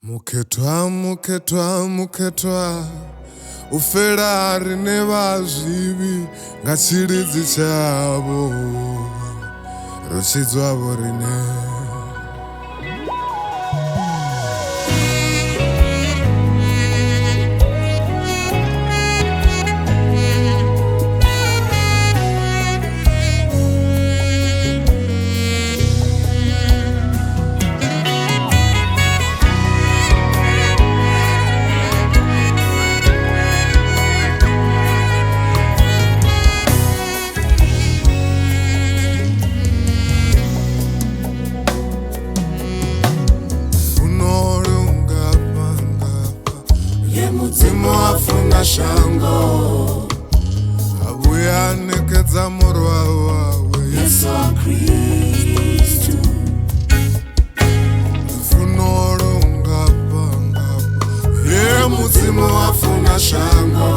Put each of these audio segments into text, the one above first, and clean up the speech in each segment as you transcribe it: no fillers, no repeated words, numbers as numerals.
Muketwa, muketwa, muketwa, ufela rine vazvivi nga tshilidzi tshavho rotshidzwa vho rine. Mudzimu afuna shango abuya nekedza murwa wawe Yesu Kristu funolonga panga mudzimu afuna shango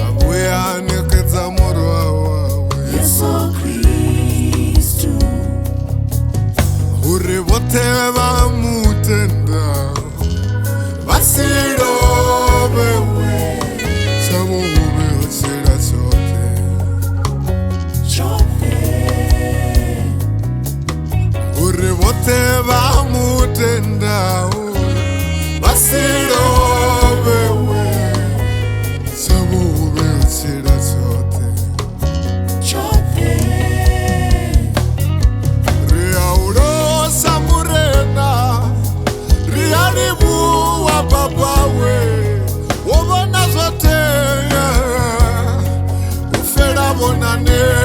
abuya nekedza murwa wawe Yesu Kristu uri vote vamutenda vasilo vamutenda vasilovewe savuvetsela chote riyaulosa murena riyalivuwa papawe wovona zvoteya ufela vonane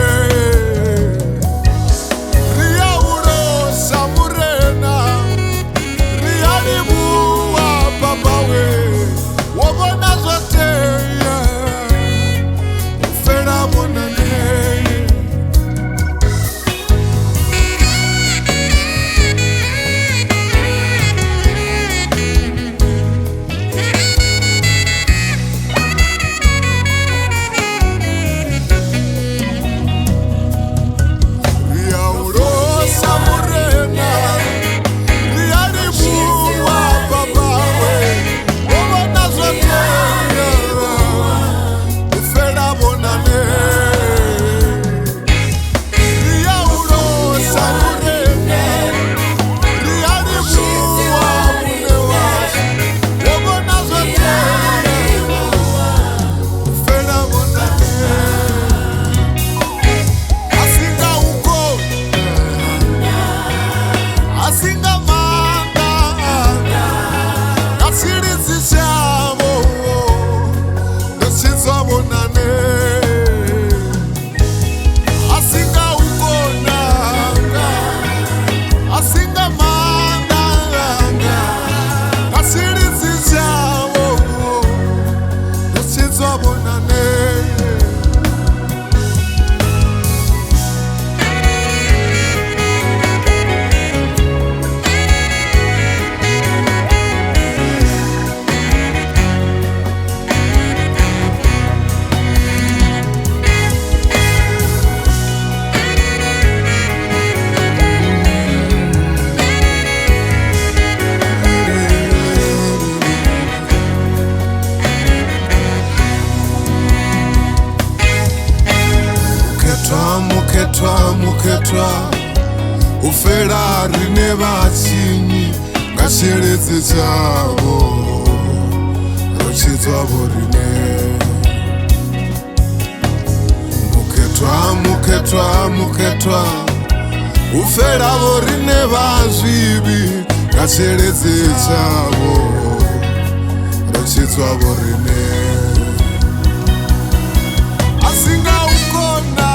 muketwa ufela rine vachinyi nga tshilidzi tshavho rotshidzwa vho rine. Muketwa, muketwa, muketwa ufela vho rine vazvivi nga tshilidzi tshavho rotshidzwa vho rine. Asinga ukona